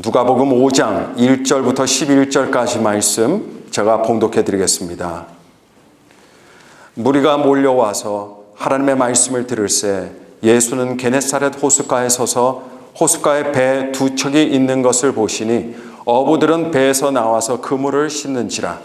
누가복음 5장 1절부터 11절까지 말씀 제가 봉독해 드리겠습니다. 무리가 몰려와서 하나님의 말씀을 들을새 예수는 게네사렛 호숫가에 서서 호숫가에 배 두 척이 있는 것을 보시니 어부들은 배에서 나와서 그물을 씻는지라.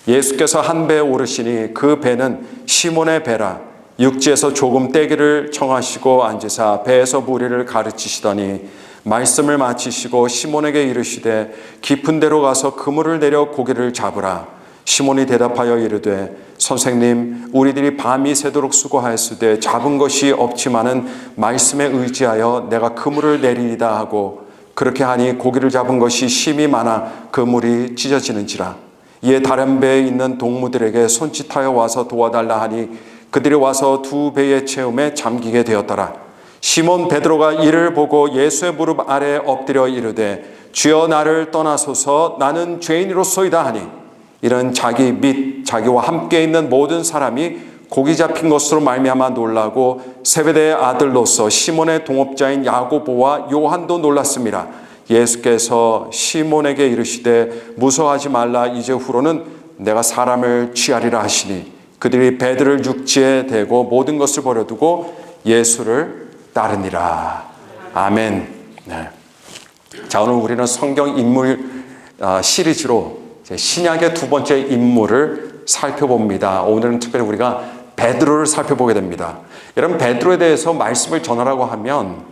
예수께서 한 배에 오르시니 그 배는 시몬의 배라. 육지에서 조금 떼기를 청하시고 앉으사 배에서 무리를 가르치시더니 말씀을 마치시고 시몬에게 이르시되 깊은 데로 가서 그물을 내려 고기를 잡으라. 시몬이 대답하여 이르되 선생님, 우리들이 밤이 새도록 수고하였으되 잡은 것이 없지만은 말씀에 의지하여 내가 그물을 내리리다 하고 그렇게 하니 고기를 잡은 것이 심히 많아 그물이 찢어지는지라. 이에 다른 배에 있는 동무들에게 손짓하여 와서 도와달라 하니 그들이 와서 두 배의 채움에 잠기게 되었더라. 시몬 베드로가 이를 보고 예수의 무릎 아래에 엎드려 이르되 주여, 나를 떠나소서, 나는 죄인이로소이다 하니 이런 자기 및 자기와 함께 있는 모든 사람이 고기 잡힌 것으로 말미암아 놀라고 세베대의 아들로서 시몬의 동업자인 야고보와 요한도 놀랐습니다. 예수께서 시몬에게 이르시되 무서워하지 말라. 이제 후로는 내가 사람을 취하리라 하시니 그들이 배들을 육지에 대고 모든 것을 버려두고 예수를 따르니라. 아멘. 네. 자, 오늘 우리는 성경 인물 시리즈로 신약의 두 번째 인물을 살펴봅니다. 오늘은 특별히 우리가 베드로를 살펴보게 됩니다. 여러분, 베드로에 대해서 말씀을 전하라고 하면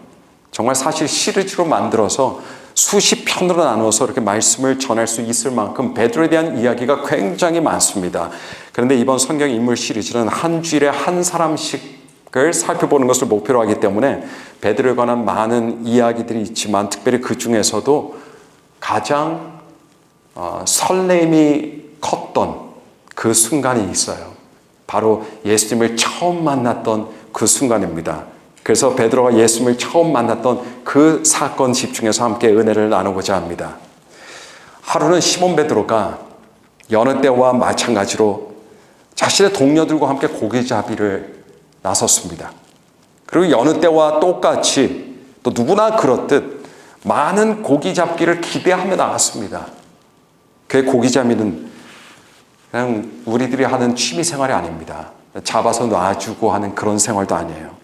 정말 사실 시리즈로 만들어서 수십 편으로 나누어서 이렇게 말씀을 전할 수 있을 만큼 베드로에 대한 이야기가 굉장히 많습니다. 그런데 이번 성경 인물 시리즈는 한 주일에 한 사람씩을 살펴보는 것을 목표로 하기 때문에 베드로에 관한 많은 이야기들이 있지만 특별히 그 중에서도 가장 설렘이 컸던 그 순간이 있어요. 바로 예수님을 처음 만났던 그 순간입니다. 그래서 베드로가 예수님을 처음 만났던 그 사건 집중해서 함께 은혜를 나누고자 합니다. 하루는 시몬 베드로가 여느 때와 마찬가지로 자신의 동료들과 함께 고기잡이를 나섰습니다. 그리고 여느 때와 똑같이 또 누구나 그렇듯 많은 고기잡기를 기대하며 나갔습니다. 그 고기잡이는 그냥 우리들이 하는 취미 생활이 아닙니다. 잡아서 놔주고 하는 그런 생활도 아니에요.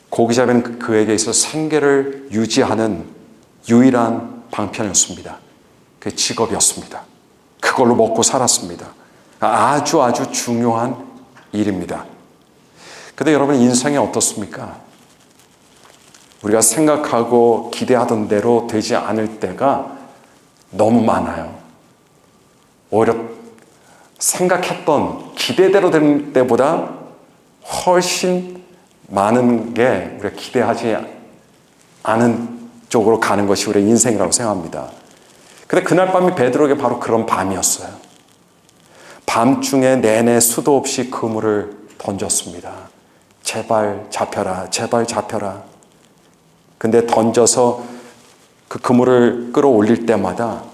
고기잡이는 그에게 있어서 생계를 유지하는 유일한 방편이었습니다. 그 직업이었습니다. 그걸로 먹고 살았습니다. 아주 중요한 일입니다. 근데 여러분, 인생이 어떻습니까? 우리가 생각하고 기대하던 대로 되지 않을 때가 너무 많아요. 오히려 생각했던 기대대로 되는 때보다 훨씬 많은 게 우리가 기대하지 않은 쪽으로 가는 것이 우리의 인생이라고 생각합니다. 근데 그날 밤이 베드로에게 바로 그런 밤이었어요. 밤중에 내내 수도 없이 그물을 던졌습니다. 제발 잡혀라, 제발 잡혀라. 근데 던져서 그 그물을 끌어올릴 때마다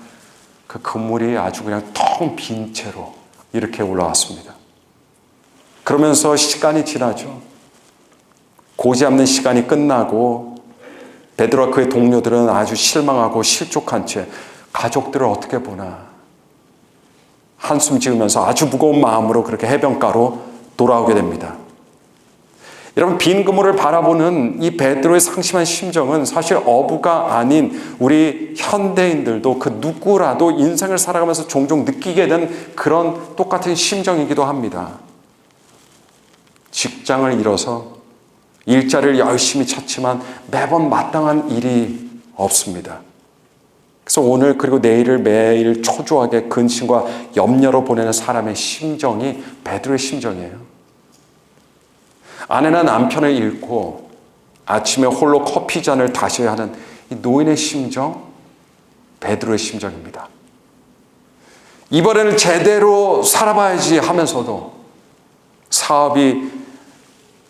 그 그물이 아주 그냥 텅 빈 채로 이렇게 올라왔습니다. 그러면서 시간이 지나죠. 고기 잡는 시간이 끝나고 베드로와 그의 동료들은 아주 실망하고 실족한 채 가족들을 어떻게 보나 한숨 지으면서 아주 무거운 마음으로 그렇게 해변가로 돌아오게 됩니다. 여러분, 빈 그물을 바라보는 이 베드로의 상심한 심정은 사실 어부가 아닌 우리 현대인들도 그 누구라도 인생을 살아가면서 종종 느끼게 된 그런 똑같은 심정이기도 합니다. 직장을 잃어서 일자리를 열심히 찾지만 매번 마땅한 일이 없습니다. 그래서 오늘 그리고 내일을 매일 초조하게 근심과 염려로 보내는 사람의 심정이 베드로의 심정이에요. 아내나 남편을 잃고 아침에 홀로 커피 잔을 다셔야 하는 이 노인의 심정, 베드로의 심정입니다. 이번에는 제대로 살아봐야지 하면서도 사업이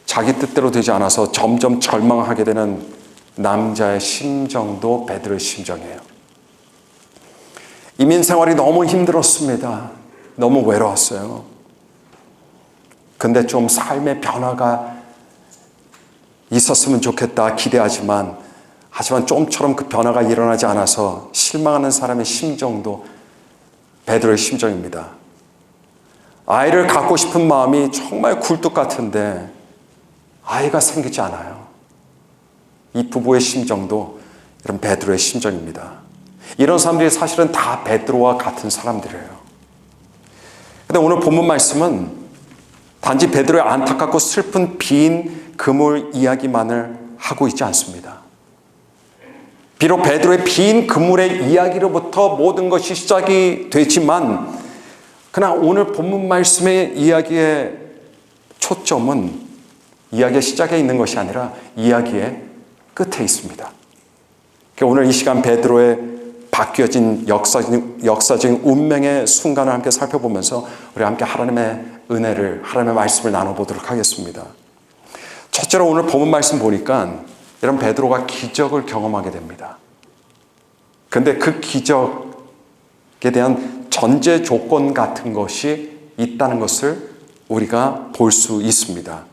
자기 뜻대로 되지 않아서 점점 절망하게 되는 남자의 심정도 베드로의 심정이에요. 이민 생활이 너무 힘들었습니다. 너무 외로웠어요. 근데 좀 삶의 변화가 있었으면 좋겠다 기대하지만 하지만 좀처럼 그 변화가 일어나지 않아서 실망하는 사람의 심정도 베드로의 심정입니다. 아이를 갖고 싶은 마음이 정말 굴뚝 같은데 아이가 생기지 않아요. 이 부부의 심정도 이런 베드로의 심정입니다. 이런 사람들이 사실은 다 베드로와 같은 사람들이에요. 그런데 오늘 본문 말씀은 단지 베드로의 안타깝고 슬픈 빈 그물 이야기만을 하고 있지 않습니다. 비록 베드로의 빈 그물의 이야기로부터 모든 것이 시작이 되지만 그러나 오늘 본문 말씀의 이야기의 초점은 이야기의 시작에 있는 것이 아니라 이야기의 끝에 있습니다. 오늘 이 시간 베드로의 바뀌어진 역사적인 운명의 순간을 함께 살펴보면서 우리 함께 하나님의 은혜를, 하나님의 말씀을 나눠보도록 하겠습니다. 첫째로 오늘 본문 말씀 보니까 이런 베드로가 기적을 경험하게 됩니다. 그런데 그 기적에 대한 전제 조건 같은 것이 있다는 것을 우리가 볼 수 있습니다.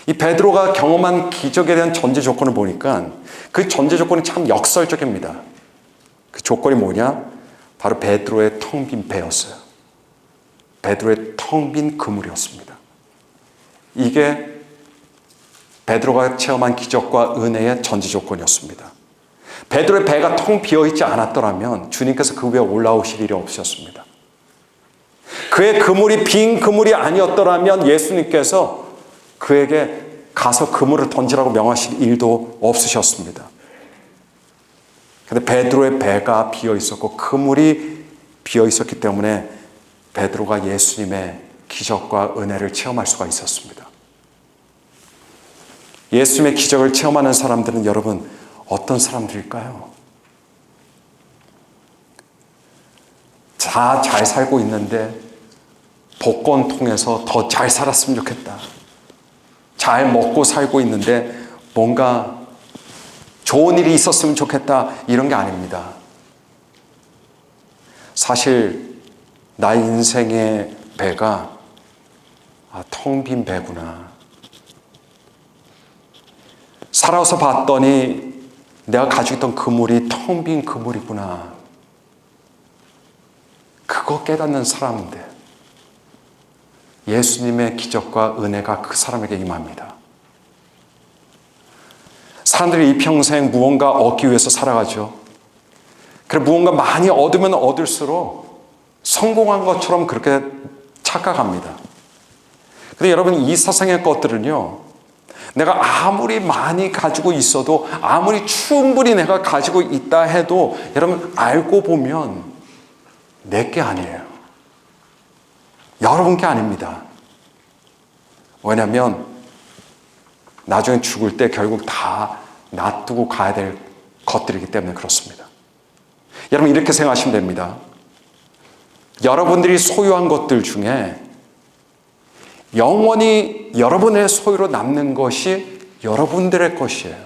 이 베드로가 경험한 기적에 대한 전제 조건을 보니까 그 전제 조건이 참 역설적입니다. 그 조건이 뭐냐? 바로 베드로의 텅 빈 배였어요. 베드로의 텅 빈 그물이었습니다. 이게 베드로가 체험한 기적과 은혜의 전제 조건이었습니다. 베드로의 배가 텅 비어있지 않았더라면 주님께서 그 위에 올라오실 일이 없으셨습니다. 그의 그물이 빈 그물이 아니었더라면 예수님께서 그에게 가서 그물을 던지라고 명하실 일도 없으셨습니다. 그런데 베드로의 배가 비어있었고 그물이 비어있었기 때문에 베드로가 예수님의 기적과 은혜를 체험할 수가 있었습니다. 예수님의 기적을 체험하는 사람들은 여러분 어떤 사람들일까요? 다 잘 살고 있는데 복권 통해서 더 잘 살았으면 좋겠다. 잘 먹고 살고 있는데 뭔가 좋은 일이 있었으면 좋겠다. 이런 게 아닙니다. 사실 나의 인생의 배가 텅 빈 배구나. 살아서 봤더니 내가 가지고 있던 그물이 텅 빈 그물이구나. 그거 깨닫는 사람인데 예수님의 기적과 은혜가 그 사람에게 임합니다. 사람들이 이 평생 무언가 얻기 위해서 살아가죠. 그래 무언가 많이 얻으면 얻을수록 성공한 것처럼 그렇게 착각합니다. 근데 여러분 이 세상의 것들은요, 내가 아무리 많이 가지고 있어도 아무리 충분히 내가 가지고 있다 해도 여러분 알고 보면 내 게 아니에요. 여러분 게 아닙니다. 왜냐하면 나중에 죽을 때 결국 다 놔두고 가야 될 것들이기 때문에 그렇습니다. 여러분 이렇게 생각하시면 됩니다. 여러분들이 소유한 것들 중에 영원히 여러분의 소유로 남는 것이 여러분들의 것이에요.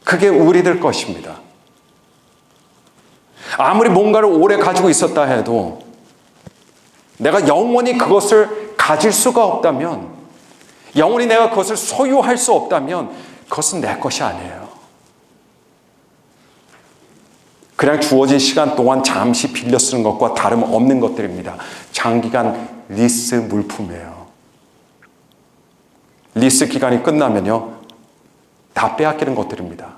그게 우리들 것입니다. 아무리 뭔가를 오래 가지고 있었다 해도 내가 영원히 그것을 가질 수가 없다면, 영원히 내가 그것을 소유할 수 없다면 그것은 내 것이 아니에요. 그냥 주어진 시간 동안 잠시 빌려 쓰는 것과 다름없는 것들입니다. 장기간 리스 물품이에요. 리스 기간이 끝나면요, 다 빼앗기는 것들입니다.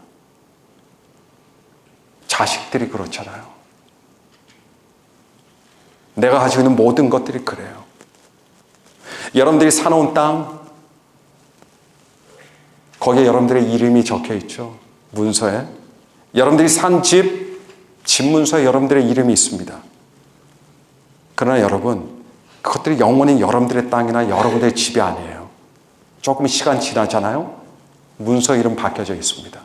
자식들이 그렇잖아요. 내가 가지고 있는 모든 것들이 그래요. 여러분들이 사놓은 땅, 거기에 여러분들의 이름이 적혀 있죠. 문서에. 여러분들이 산 집, 집문서에 여러분들의 이름이 있습니다. 그러나 여러분, 그것들이 영원히 여러분들의 땅이나 여러분들의 집이 아니에요. 조금 시간 지나잖아요. 문서 이름 바뀌어져 있습니다.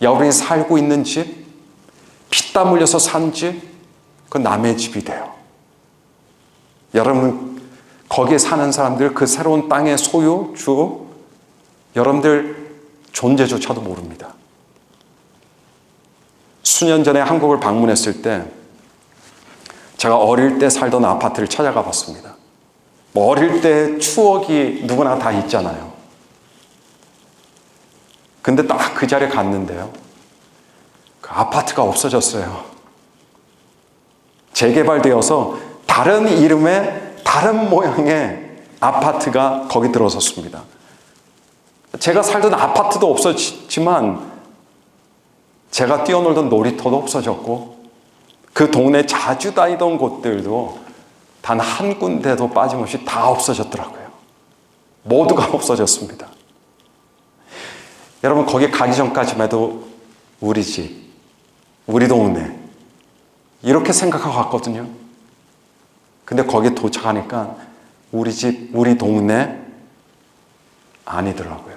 여러분이 살고 있는 집, 피땀 흘려서 산 집, 그 남의 집이 돼요. 여러분 거기에 사는 사람들, 그 새로운 땅의 소유주, 여러분들 존재조차도 모릅니다. 수년 전에 한국을 방문했을 때 제가 어릴 때 살던 아파트를 찾아가 봤습니다. 어릴 때 추억이 누구나 다 있잖아요. 근데 딱 그 자리에 갔는데요. 그 아파트가 없어졌어요. 재개발되어서 다른 이름의 다른 모양의 아파트가 거기 들어섰습니다. 제가 살던 아파트도 없어졌지만 제가 뛰어놀던 놀이터도 없어졌고 그 동네 자주 다니던 곳들도 단 한 군데도 빠짐없이 다 없어졌더라고요. 모두가 없어졌습니다. 여러분, 거기 가기 전까지만 해도 우리 집, 우리 동네 이렇게 생각하고 갔거든요. 근데 거기에 도착하니까 우리 집, 우리 동네 아니더라고요.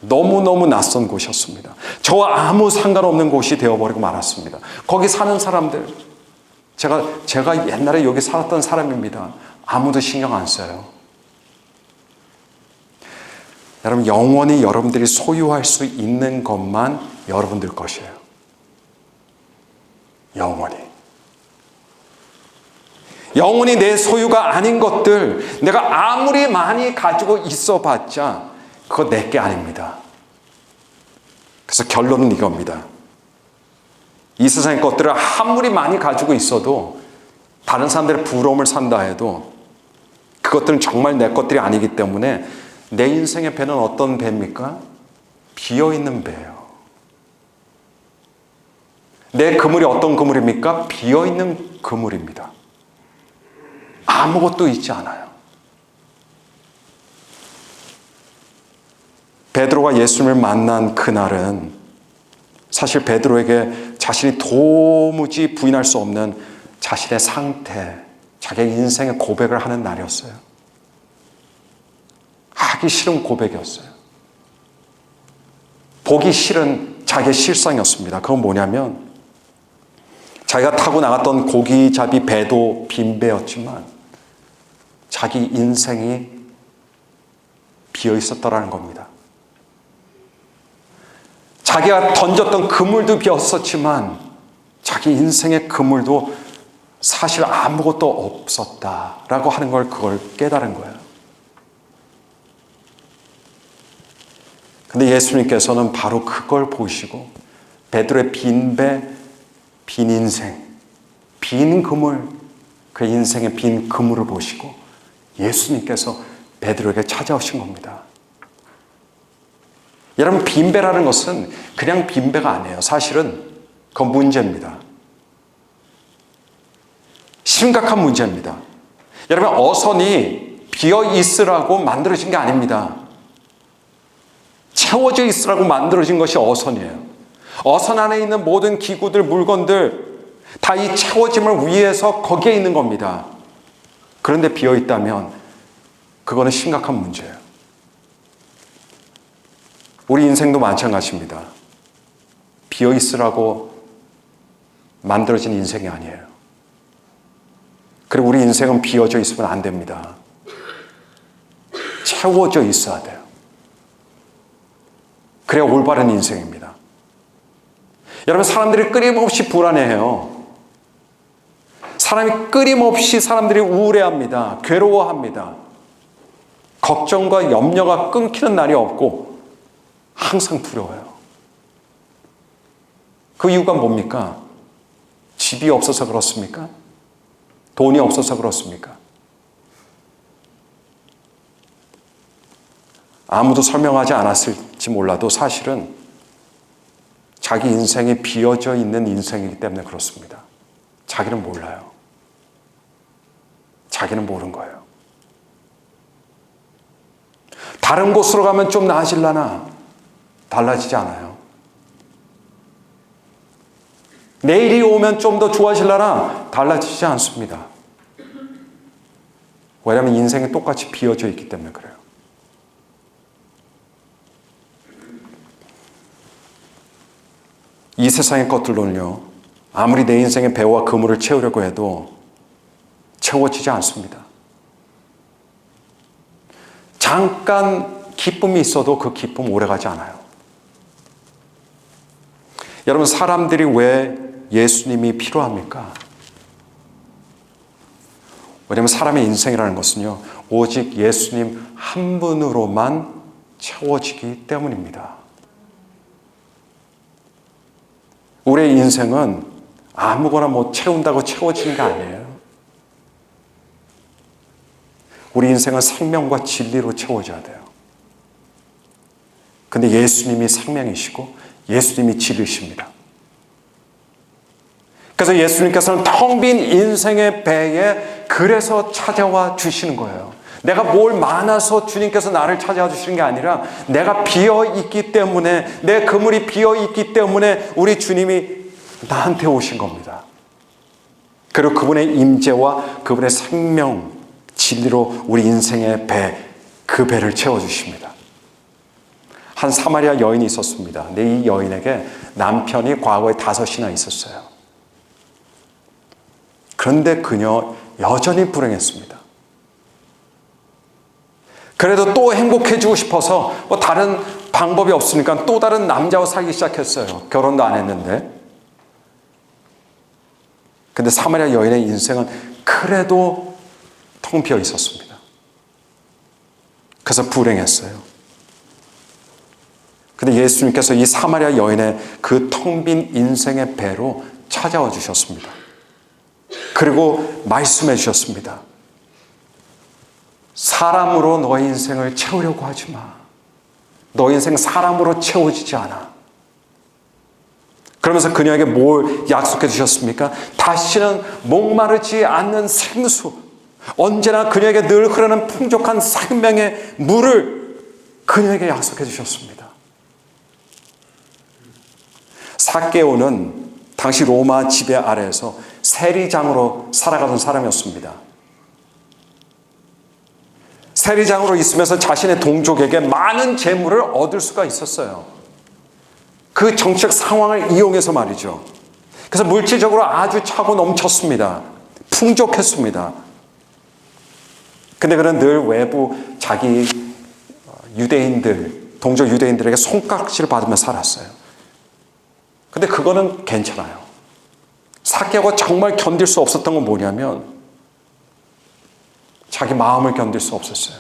너무너무 낯선 곳이었습니다. 저와 아무 상관없는 곳이 되어버리고 말았습니다. 거기 사는 사람들, 제가 옛날에 여기 살았던 사람입니다. 아무도 신경 안 써요. 여러분, 영원히 여러분들이 소유할 수 있는 것만 여러분들 것이에요. 영원히 내 소유가 아닌 것들, 내가 아무리 많이 가지고 있어봤자 그거 내게 아닙니다. 그래서 결론은 이겁니다. 이 세상의 것들을 아무리 많이 가지고 있어도 다른 사람들의 부러움을 산다 해도 그것들은 정말 내 것들이 아니기 때문에 내 인생의 배는 어떤 배입니까? 비어있는 배예요. 내 그물이 어떤 그물입니까? 비어있는 그물입니다. 아무것도 있지 않아요. 베드로가 예수님을 만난 그날은 사실 베드로에게 자신이 도무지 부인할 수 없는 자신의 상태, 자기의 인생의 고백을 하는 날이었어요. 하기 싫은 고백이었어요. 보기 싫은 자기의 실상이었습니다. 그건 뭐냐면 자기가 타고 나갔던 고기잡이 배도 빈배였지만 자기 인생이 비어 있었더라는 겁니다. 자기가 던졌던 그물도 비었었지만 자기 인생의 그물도 사실 아무것도 없었다라고 하는 걸 그걸 깨달은 거예요. 근데 예수님께서는 바로 그걸 보시고 베드로의 빈 배, 빈 인생, 빈 그물, 그 인생의 빈 그물을 보시고 예수님께서 베드로에게 찾아오신 겁니다. 여러분, 빈배라는 것은 그냥 빈배가 아니에요. 사실은 그건 문제입니다. 심각한 문제입니다. 여러분, 어선이 비어 있으라고 만들어진 게 아닙니다. 채워져 있으라고 만들어진 것이 어선이에요. 어선 안에 있는 모든 기구들, 물건들 다 이 채워짐을 위해서 거기에 있는 겁니다. 그런데 비어 있다면 그거는 심각한 문제예요. 우리 인생도 마찬가지입니다. 비어 있으라고 만들어진 인생이 아니에요. 그리고 우리 인생은 비어져 있으면 안 됩니다. 채워져 있어야 돼요. 그래야 올바른 인생입니다. 여러분, 사람들이 끊임없이 불안해해요. 사람들이 우울해합니다. 괴로워합니다. 걱정과 염려가 끊기는 날이 없고 항상 두려워요. 그 이유가 뭡니까? 집이 없어서 그렇습니까? 돈이 없어서 그렇습니까? 아무도 설명하지 않았을지 몰라도 사실은 자기 인생이 비어져 있는 인생이기 때문에 그렇습니다. 자기는 몰라요. 자기는 모르는 거예요. 다른 곳으로 가면 좀 나아질라나? 달라지지 않아요. 내일이 오면 좀 더 좋아질라나? 달라지지 않습니다. 왜냐하면 인생이 똑같이 비어져 있기 때문에 그래요. 이 세상의 것들로는요, 아무리 내 인생의 배와 그물을 채우려고 해도 채워지지 않습니다. 잠깐 기쁨이 있어도 그 기쁨 오래가지 않아요. 여러분, 사람들이 왜 예수님이 필요합니까? 왜냐하면 사람의 인생이라는 것은요, 오직 예수님 한 분으로만 채워지기 때문입니다. 우리의 인생은 아무거나 채운다고 채워지는 게 아니에요. 우리 인생은 생명과 진리로 채워져야 돼요. 근데 예수님이 생명이시고 예수님이 진리십니다. 그래서 예수님께서는 텅 빈 인생의 배에 그래서 찾아와 주시는 거예요. 내가 뭘 많아서 주님께서 나를 찾아와 주시는 게 아니라 내가 비어있기 때문에, 내 그물이 비어있기 때문에 우리 주님이 나한테 오신 겁니다. 그리고 그분의 임재와 그분의 생명, 진리로 우리 인생의 배, 그 배를 채워주십니다. 한 사마리아 여인이 있었습니다. 근데 이 여인에게 남편이 과거에 5이나 있었어요. 그런데 그녀 여전히 불행했습니다. 그래도 또 행복해지고 싶어서 다른 방법이 없으니까 또 다른 남자와 살기 시작했어요. 결혼도 안 했는데. 근데 사마리아 여인의 인생은 그래도 텅 비어 있었습니다. 그래서 불행했어요. 근데 예수님께서 이 사마리아 여인의 그 텅 빈 인생의 배로 찾아와 주셨습니다. 그리고 말씀해 주셨습니다. 사람으로 너의 인생을 채우려고 하지 마. 너 인생 사람으로 채워지지 않아. 그러면서 그녀에게 뭘 약속해 주셨습니까? 다시는 목마르지 않는 생수, 언제나 그녀에게 늘 흐르는 풍족한 생명의 물을 그녀에게 약속해 주셨습니다. 삭개오는 당시 로마 지배 아래에서 세리장으로 살아가던 사람이었습니다. 세리장으로 있으면서 자신의 동족에게 많은 재물을 얻을 수가 있었어요. 그 정치적 상황을 이용해서 말이죠. 그래서 물질적으로 아주 차고 넘쳤습니다. 풍족했습니다. 근데 그는 늘 외부 자기 유대인들, 동족 유대인들에게 손깍지를 받으며 살았어요. 근데 그거는 괜찮아요. 삭개오가 정말 견딜 수 없었던 건 뭐냐면 자기 마음을 견딜 수 없었어요.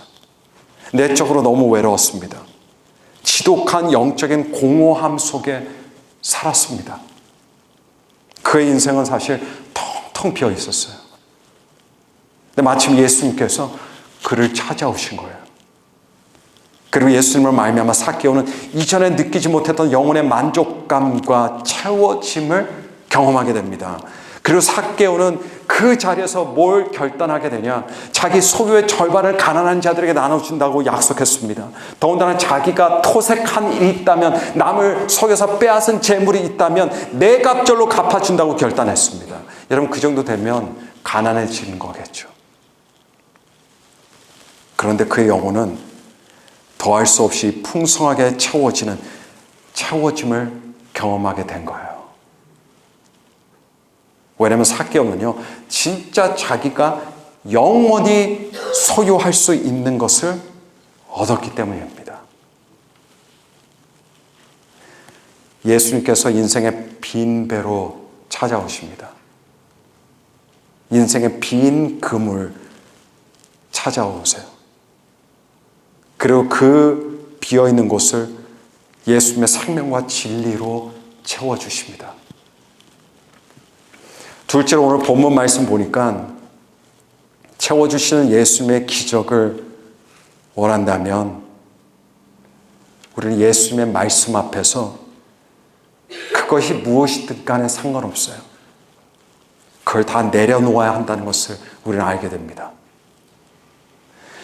내적으로 너무 외로웠습니다. 지독한 영적인 공허함 속에 살았습니다. 그의 인생은 사실 텅텅 비어 있었어요. 근데 마침 예수님께서 그를 찾아오신 거예요. 그리고 예수님을 말미암아 삭개오는 이전에 느끼지 못했던 영혼의 만족감과 채워짐을 경험하게 됩니다. 그리고 삭개오는 그 자리에서 뭘 결단하게 되냐? 자기 소유의 절반을 가난한 자들에게 나눠준다고 약속했습니다. 더군다나 자기가 토색한 일이 있다면, 남을 속여서 빼앗은 재물이 있다면 네 갑절로 갚아준다고 결단했습니다. 여러분, 그 정도 되면 가난해지는 거겠죠. 그런데 그의 영혼은 더할 수 없이 풍성하게 채워지는 채워짐을 경험하게 된 거예요. 왜냐하면 삭개오는요, 진짜 자기가 영원히 소유할 수 있는 것을 얻었기 때문입니다. 예수님께서 인생의 빈 배로 찾아오십니다. 인생의 빈 그물 찾아오세요. 그리고 그 비어있는 곳을 예수님의 생명과 진리로 채워주십니다. 둘째로 오늘 본문 말씀 보니까 채워주시는 예수님의 기적을 원한다면 우리는 예수님의 말씀 앞에서 그것이 무엇이든 간에 상관없어요. 그걸 다 내려놓아야 한다는 것을 우리는 알게 됩니다.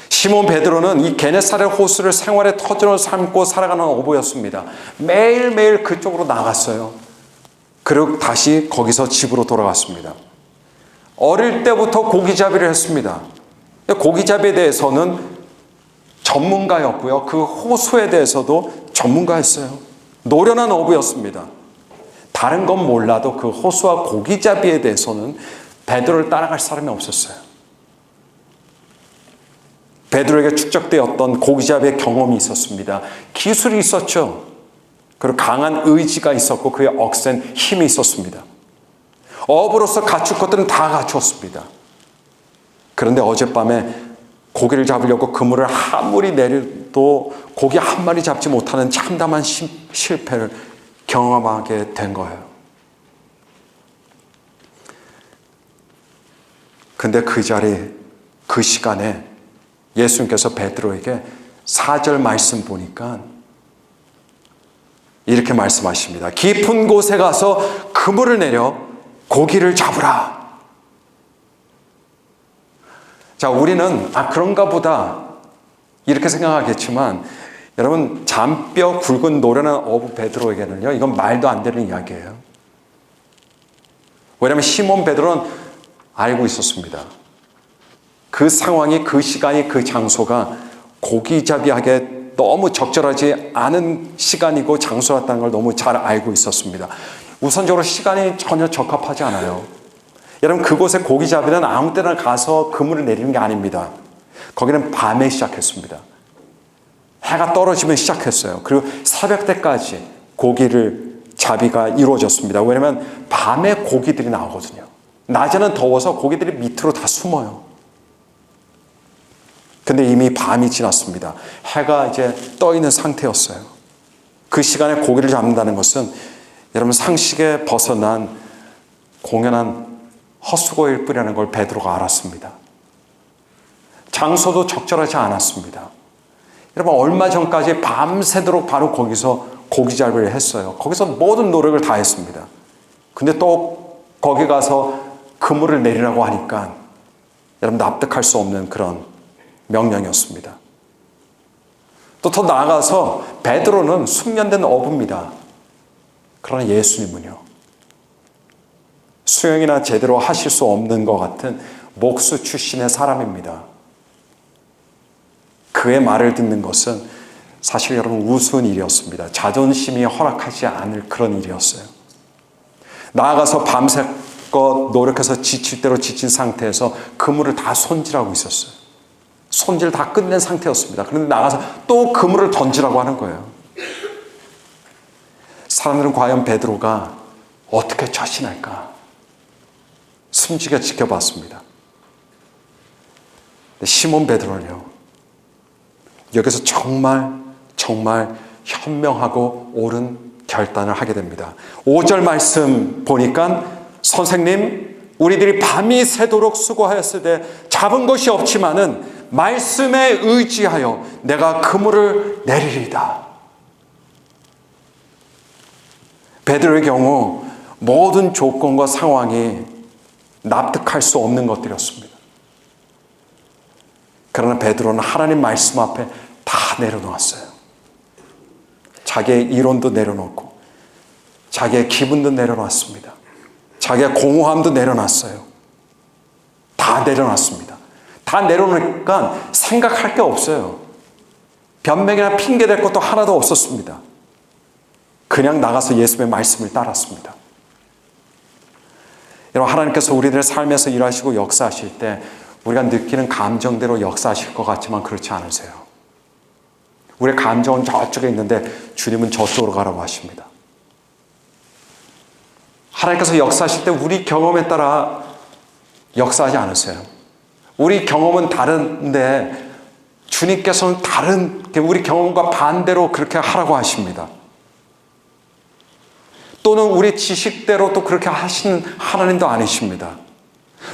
시몬 베드로는 이 게네사렛 호수를 생활의 터전으로 삼고 살아가는 어부였습니다. 매일매일 그쪽으로 나갔어요. 그리고 다시 거기서 집으로 돌아갔습니다. 어릴 때부터 고기잡이를 했습니다. 고기잡이에 대해서는 전문가였고요. 그 호수에 대해서도 전문가였어요. 노련한 어부였습니다. 다른 건 몰라도 그 호수와 고기잡이에 대해서는 베드로를 따라갈 사람이 없었어요. 베드로에게 축적되었던 고기잡이의 경험이 있었습니다. 기술이 있었죠. 그리고 강한 의지가 있었고 그의 억센 힘이 있었습니다. 어부로서 갖출 것들은 다 갖추었습니다. 그런데 어젯밤에 고기를 잡으려고 그물을 아무리 내려도 고기 한 마리 잡지 못하는 참담한 실패를 경험하게 된 거예요. 근데 그 자리, 그 시간에 예수님께서 베드로에게 4절 말씀 보니까 이렇게 말씀하십니다. 깊은 곳에 가서 그물을 내려 고기를 잡으라. 자, 우리는 그런가 보다 이렇게 생각하겠지만 여러분, 잔뼈 굵은 노련한 어부 베드로에게는요, 이건 말도 안 되는 이야기예요. 왜냐하면 시몬 베드로는 알고 있었습니다. 그 상황이, 그 시간이, 그 장소가 고기잡이하게 너무 적절하지 않은 시간이고 장소였다는 걸 너무 잘 알고 있었습니다. 우선적으로 시간이 전혀 적합하지 않아요. 여러분, 그곳에 고기잡이는 아무 때나 가서 그물을 내리는 게 아닙니다. 거기는 밤에 시작했습니다. 해가 떨어지면 시작했어요. 그리고 새벽 때까지 고기를 잡이가 이루어졌습니다. 왜냐하면 밤에 고기들이 나오거든요. 낮에는 더워서 고기들이 밑으로 다 숨어요. 근데 이미 밤이 지났습니다. 해가 이제 떠 있는 상태였어요. 그 시간에 고기를 잡는다는 것은 여러분, 상식에 벗어난 공연한 헛수고일 뿐이라는 걸 베드로가 알았습니다. 장소도 적절하지 않았습니다. 여러분, 얼마 전까지 밤새도록 바로 거기서 고기잡이를 했어요. 거기서 모든 노력을 다 했습니다. 근데 또 거기 가서 그물을 내리라고 하니까 여러분, 납득할 수 없는 그런 명령이었습니다. 또 더 나아가서 베드로는 숙련된 어부입니다. 그러나 예수님은요, 수영이나 제대로 하실 수 없는 것 같은 목수 출신의 사람입니다. 그의 말을 듣는 것은 사실 여러분, 우스운 일이었습니다. 자존심이 허락하지 않을 그런 일이었어요. 나아가서 밤새껏 노력해서 지칠 대로 지친 상태에서 그물을 다 손질하고 있었어요. 손질 다 끝낸 상태였습니다. 그런데 나가서 또 그물을 던지라고 하는 거예요. 사람들은 과연 베드로가 어떻게 처신할까 숨지게 지켜봤습니다. 시몬 베드로는요, 여기서 정말 현명하고 옳은 결단을 하게 됩니다. 5절 말씀 보니까, 선생님, 우리들이 밤이 새도록 수고하였으되 잡은 것이 없지만은 말씀에 의지하여 내가 그물을 내리리이다. 베드로의 경우 모든 조건과 상황이 납득할 수 없는 것들이었습니다. 그러나 베드로는 하나님 말씀 앞에 다 내려놓았어요. 자기의 이론도 내려놓고 자기의 기분도 내려놨습니다. 자기의 공허함도 내려놨어요. 다 내려놨습니다. 다 내려놓으니까 생각할 게 없어요. 변명이나 핑계 댈 것도 하나도 없었습니다. 그냥 나가서 예수님의 말씀을 따랐습니다. 여러분, 하나님께서 우리들의 삶에서 일하시고 역사하실 때 우리가 느끼는 감정대로 역사하실 것 같지만 그렇지 않으세요. 우리의 감정은 저쪽에 있는데 주님은 저쪽으로 가라고 하십니다. 하나님께서 역사하실 때 우리 경험에 따라 역사하지 않으세요. 우리 경험은 다른데 주님께서는 다른, 우리 경험과 반대로 그렇게 하라고 하십니다. 또는 우리 지식대로 또 그렇게 하시는 하나님도 아니십니다.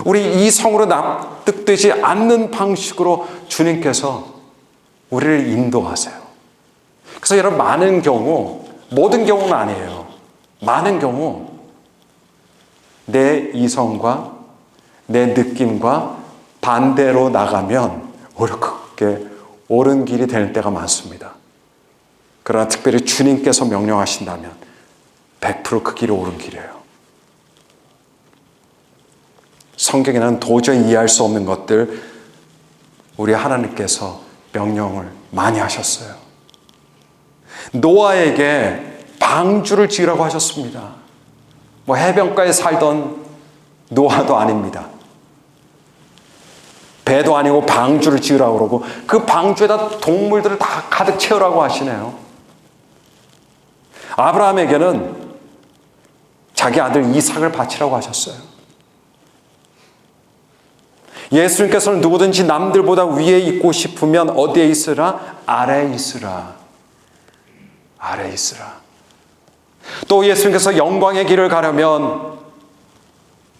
우리 이성으로 납득되지 않는 방식으로 주님께서 우리를 인도하세요. 그래서 여러분, 많은 경우, 모든 경우는 아니에요. 많은 경우 내 이성과 내 느낌과 반대로 나가면 오히려 그게 옳은 길이 될 때가 많습니다. 그러나 특별히 주님께서 명령하신다면 100% 그 길이 옳은 길이에요. 성경에는 도저히 이해할 수 없는 것들 우리 하나님께서 명령을 많이 하셨어요. 노아에게 방주를 지으라고 하셨습니다. 해변가에 살던 노아도 아닙니다. 배도 아니고 방주를 지으라고 그러고 그 방주에다 동물들을 다 가득 채우라고 하시네요. 아브라함에게는 자기 아들 이삭을 바치라고 하셨어요. 예수님께서는 누구든지 남들보다 위에 있고 싶으면 어디에 있으라? 아래에 있으라. 아래에 있으라. 또 예수님께서 영광의 길을 가려면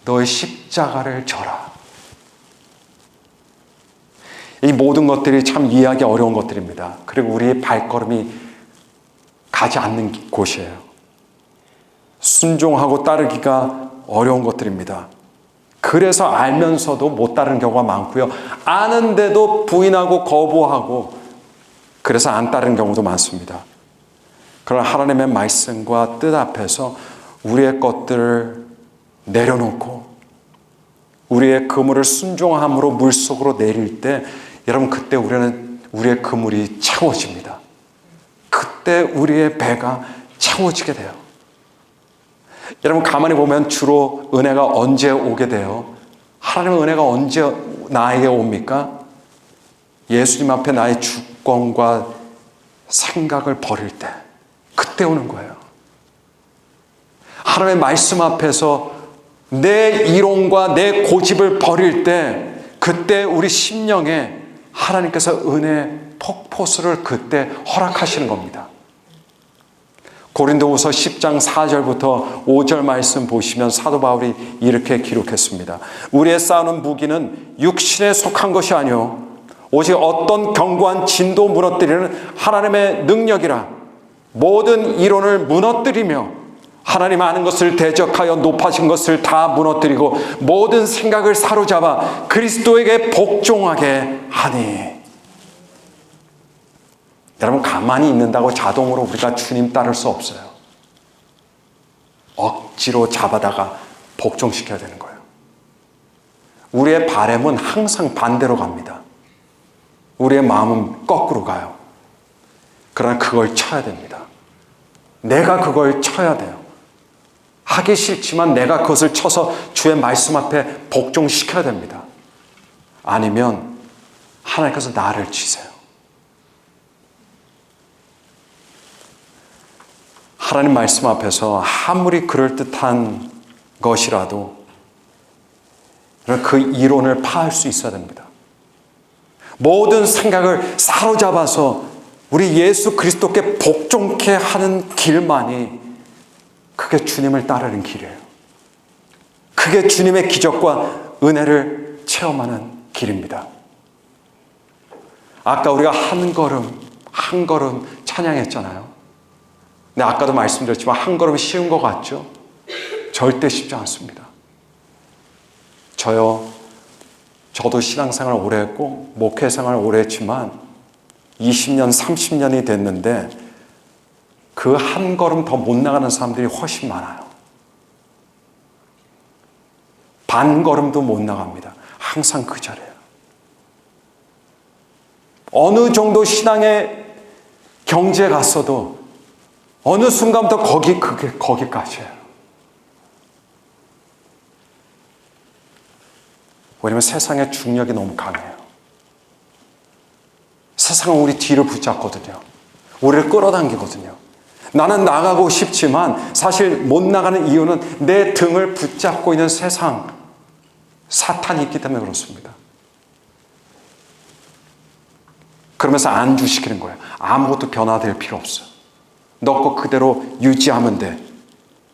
너의 십자가를 져라. 이 모든 것들이 참 이해하기 어려운 것들입니다. 그리고 우리의 발걸음이 가지 않는 곳이에요. 순종하고 따르기가 어려운 것들입니다. 그래서 알면서도 못 따르는 경우가 많고요. 아는데도 부인하고 거부하고 그래서 안 따르는 경우도 많습니다. 그러나 하나님의 말씀과 뜻 앞에서 우리의 것들을 내려놓고 우리의 그물을 순종함으로 물속으로 내릴 때 여러분 그때 우리의 그물이 채워집니다. 그때 우리의 배가 채워지게 돼요. 여러분 가만히 보면 주로 은혜가 언제 오게 돼요? 하나님의 은혜가 언제 나에게 옵니까? 예수님 앞에 나의 주권과 생각을 버릴 때 그때 오는 거예요. 하나님의 말씀 앞에서 내 이론과 내 고집을 버릴 때 그때 우리 심령에 하나님께서 은혜 폭포수를 그때 허락하시는 겁니다. 고린도후서 10장 4절부터 5절 말씀 보시면 사도 바울이 이렇게 기록했습니다. 우리의 싸우는 무기는 육신에 속한 것이 아니요 오직 어떤 견고한 진도 무너뜨리는 하나님의 능력이라. 모든 이론을 무너뜨리며 하나님 아는 것을 대적하여 높아진 것을 다 무너뜨리고 모든 생각을 사로잡아 그리스도에게 복종하게 하니. 여러분 가만히 있는다고 자동으로 우리가 주님 따를 수 없어요. 억지로 잡아다가 복종시켜야 되는 거예요. 우리의 바람은 항상 반대로 갑니다. 우리의 마음은 거꾸로 가요. 그러나 그걸 쳐야 됩니다. 내가 그걸 쳐야 돼요. 하기 싫지만 내가 그것을 쳐서 주의 말씀 앞에 복종시켜야 됩니다. 아니면 하나님께서 나를 치세요. 하나님 말씀 앞에서 아무리 그럴듯한 것이라도 그 이론을 파할 수 있어야 됩니다. 모든 생각을 사로잡아서 우리 예수 그리스도께 복종케 하는 길만이 그게 주님을 따르는 길이에요. 그게 주님의 기적과 은혜를 체험하는 길입니다. 아까 우리가 한 걸음 찬양했잖아요. 근데 아까도 말씀드렸지만 한 걸음이 쉬운 것 같죠? 절대 쉽지 않습니다. 저도 신앙생활 오래 했고 목회생활 오래 했지만 20년, 30년이 됐는데 그 한 걸음 더 못 나가는 사람들이 훨씬 많아요. 반 걸음도 못 나갑니다. 항상 그 자리예요. 어느 정도 신앙의 경지에 갔어도 어느 순간부터 거기까지예요. 왜냐하면 세상의 중력이 너무 강해요. 세상은 우리 뒤를 붙잡거든요. 우리를 끌어당기거든요. 나는 나가고 싶지만 사실 못 나가는 이유는 내 등을 붙잡고 있는 세상, 사탄이 있기 때문에 그렇습니다. 그러면서 안주시키는 거예요. 아무것도 변화될 필요 없어. 너 거 그대로 유지하면 돼.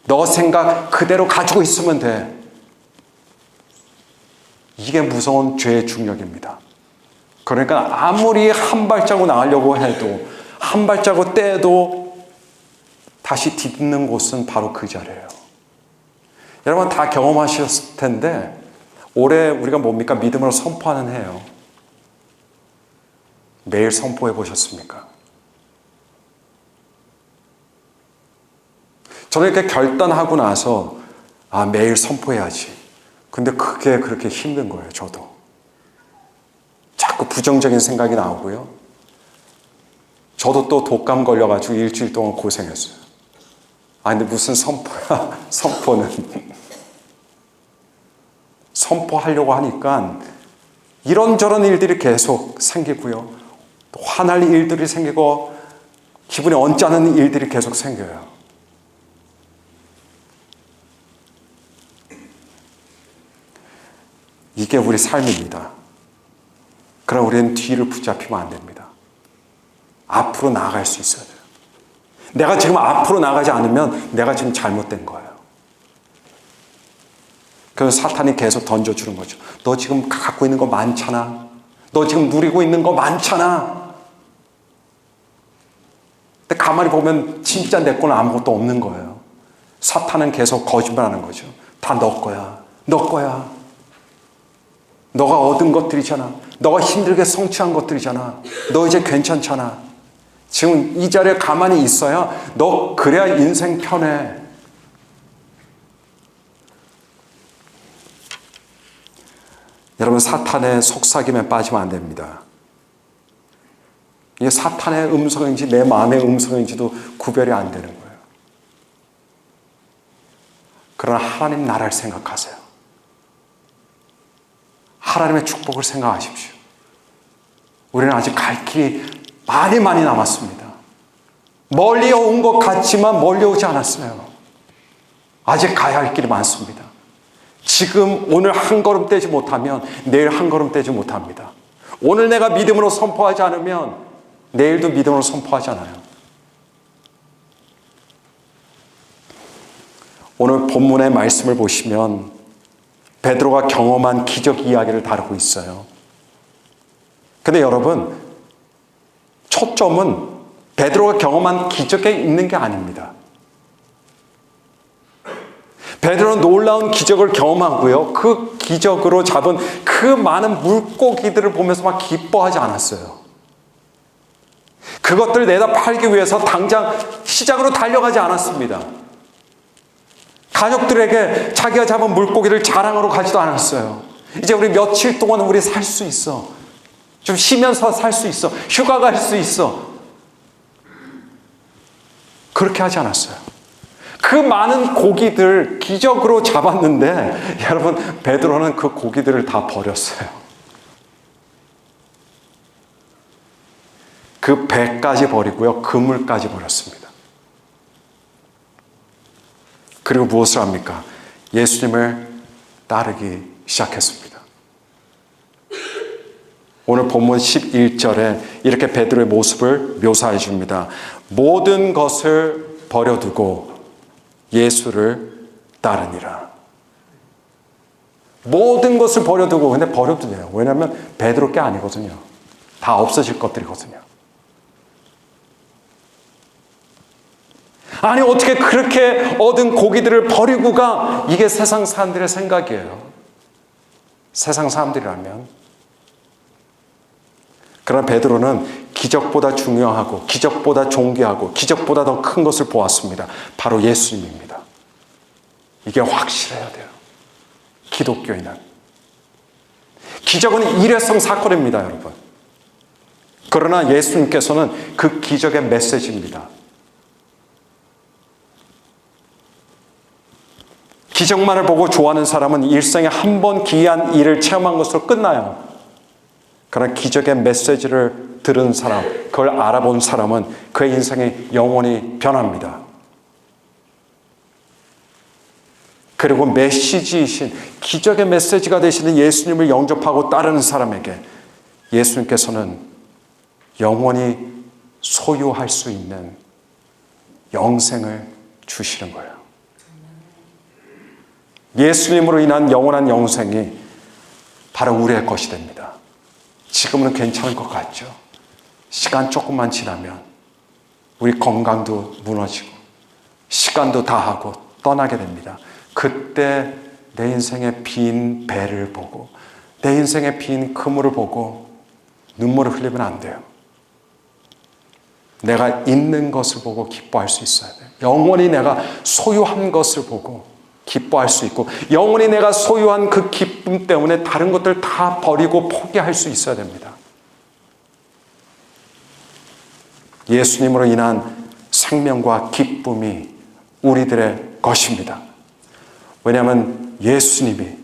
너 생각 그대로 가지고 있으면 돼. 이게 무서운 죄의 중력입니다. 그러니까 아무리 한 발자국 나가려고 해도 한 발자국 떼도 다시 딛는 곳은 바로 그 자리예요. 여러분 다 경험하셨을 텐데 올해 우리가 뭡니까? 믿음으로 선포하는 해요. 매일 선포해 보셨습니까? 저는 이렇게 결단하고 나서 매일 선포해야지. 근데 그게 그렇게 힘든 거예요. 저도. 자꾸 부정적인 생각이 나오고요. 저도 또 독감 걸려가지고 일주일 동안 고생했어요. 근데 무슨 선포야. 선포는. 선포하려고 하니까 이런저런 일들이 계속 생기고요. 또 화날 일들이 생기고 기분이 언짢은 일들이 계속 생겨요. 이게 우리 삶입니다. 그러나 우리는 뒤를 붙잡히면 안 됩니다. 앞으로 나아갈 수 있어야 돼요. 내가 지금 앞으로 나가지 않으면 내가 지금 잘못된 거예요. 그래서 사탄이 계속 던져주는 거죠. 너 지금 갖고 있는 거 많잖아. 너 지금 누리고 있는 거 많잖아. 근데 가만히 보면 진짜 내 거는 아무것도 없는 거예요. 사탄은 계속 거짓말하는 거죠. 다 너 거야. 너 거야. 너가 얻은 것들이잖아. 너가 힘들게 성취한 것들이잖아. 너 이제 괜찮잖아. 지금 이 자리에 가만히 있어야 너 그래야 인생 편해. 여러분, 사탄의 속삭임에 빠지면 안 됩니다. 이게 사탄의 음성인지 내 마음의 음성인지도 구별이 안 되는 거예요. 그러나 하나님 나라를 생각하세요. 하나님의 축복을 생각하십시오. 우리는 아직 갈 길이 많이 남았습니다. 멀리 온 것 같지만 멀리 오지 않았어요. 아직 가야 할 길이 많습니다. 지금 오늘 한 걸음 떼지 못하면 내일 한 걸음 떼지 못합니다. 오늘 내가 믿음으로 선포하지 않으면 내일도 믿음으로 선포하지 않아요. 오늘 본문의 말씀을 보시면 베드로가 경험한 기적 이야기를 다루고 있어요. 근데 여러분, 초점은 베드로가 경험한 기적에 있는 게 아닙니다. 베드로는 놀라운 기적을 경험하고요. 그 기적으로 잡은 그 많은 물고기들을 보면서 막 기뻐하지 않았어요. 그것들을 내다 팔기 위해서 당장 시장으로 달려가지 않았습니다. 가족들에게 자기가 잡은 물고기를 자랑으로 가지도 않았어요. 이제 우리 며칠 동안 우리 살 수 있어. 좀 쉬면서 살 수 있어. 휴가 갈 수 있어. 그렇게 하지 않았어요. 그 많은 고기들 기적으로 잡았는데 여러분, 베드로는 그 고기들을 다 버렸어요. 그 배까지 버리고요. 그물까지 버렸습니다. 그리고 무엇을 합니까? 예수님을 따르기 시작했습니다. 오늘 본문 11절에 이렇게 베드로의 모습을 묘사해 줍니다. 모든 것을 버려두고 예수를 따르니라. 모든 것을 버려두고, 근데 버려도 돼요. 왜냐하면 베드로 게 아니거든요. 다 없어질 것들이거든요. 아니, 어떻게 그렇게 얻은 고기들을 버리고 가? 이게 세상 사람들의 생각이에요. 세상 사람들이라면. 그러나 베드로는 기적보다 중요하고 기적보다 존귀하고 기적보다 더 큰 것을 보았습니다. 바로 예수님입니다. 이게 확실해야 돼요. 기독교인은. 기적은 일회성 사건입니다, 여러분. 그러나 예수님께서는 그 기적의 메시지입니다. 기적만을 보고 좋아하는 사람은 일생에 한 번 기이한 일을 체험한 것으로 끝나요. 그러나 기적의 메시지를 들은 사람, 그걸 알아본 사람은 그의 인생이 영원히 변합니다. 그리고 메시지이신, 기적의 메시지가 되시는 예수님을 영접하고 따르는 사람에게 예수님께서는 영원히 소유할 수 있는 영생을 주시는 거예요. 예수님으로 인한 영원한 영생이 바로 우리의 것이 됩니다. 지금은 괜찮을 것 같죠? 시간 조금만 지나면 우리 건강도 무너지고 시간도 다 하고 떠나게 됩니다. 그때 내 인생의 빈 배를 보고 내 인생의 빈 그물을 보고 눈물을 흘리면 안 돼요. 내가 있는 것을 보고 기뻐할 수 있어야 돼요. 영원히 내가 소유한 것을 보고 기뻐할 수 있고 영원히 내가 소유한 그 기쁨 때문에 다른 것들 다 버리고 포기할 수 있어야 됩니다. 예수님으로 인한 생명과 기쁨이 우리들의 것입니다. 왜냐하면 예수님이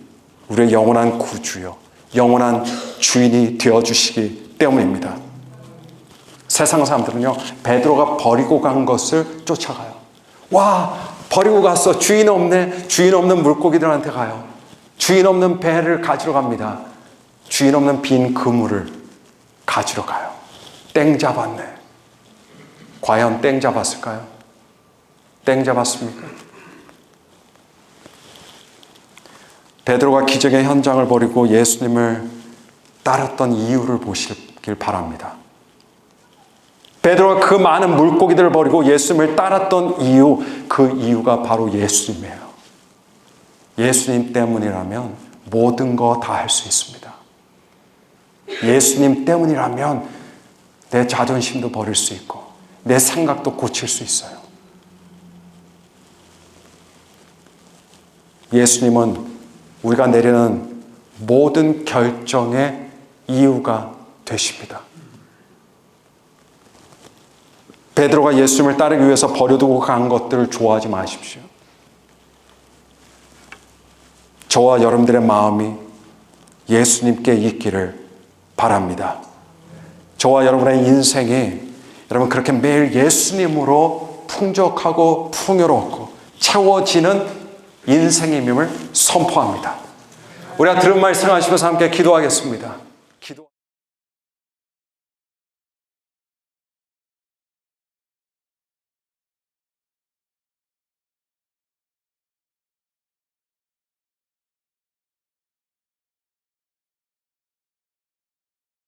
우리의 영원한 구주요, 영원한 주인이 되어주시기 때문입니다. 세상 사람들은요, 베드로가 버리고 간 것을 쫓아가요. 와, 버리고 갔어. 주인 없네. 주인 없는 물고기들한테 가요. 주인 없는 배를 가지러 갑니다. 주인 없는 빈 그물을 가지러 가요. 땡 잡았네. 과연 땡 잡았을까요? 땡 잡았습니까? 베드로가 기적의 현장을 버리고 예수님을 따랐던 이유를 보시길 바랍니다. 베드로가 그 많은 물고기들을 버리고 예수님을 따랐던 이유, 그 이유가 바로 예수님이에요. 예수님 때문이라면 모든 거 다 할 수 있습니다. 예수님 때문이라면 내 자존심도 버릴 수 있고 내 생각도 고칠 수 있어요. 예수님은 우리가 내리는 모든 결정의 이유가 되십니다. 베드로가 예수님을 따르기 위해서 버려두고 간 것들을 좋아하지 마십시오. 저와 여러분들의 마음이 예수님께 있기를 바랍니다. 저와 여러분의 인생이 여러분 그렇게 매일 예수님으로 풍족하고 풍요롭고 채워지는 인생임을 선포합니다. 우리가 들은 말씀 하시면서 함께 기도하겠습니다.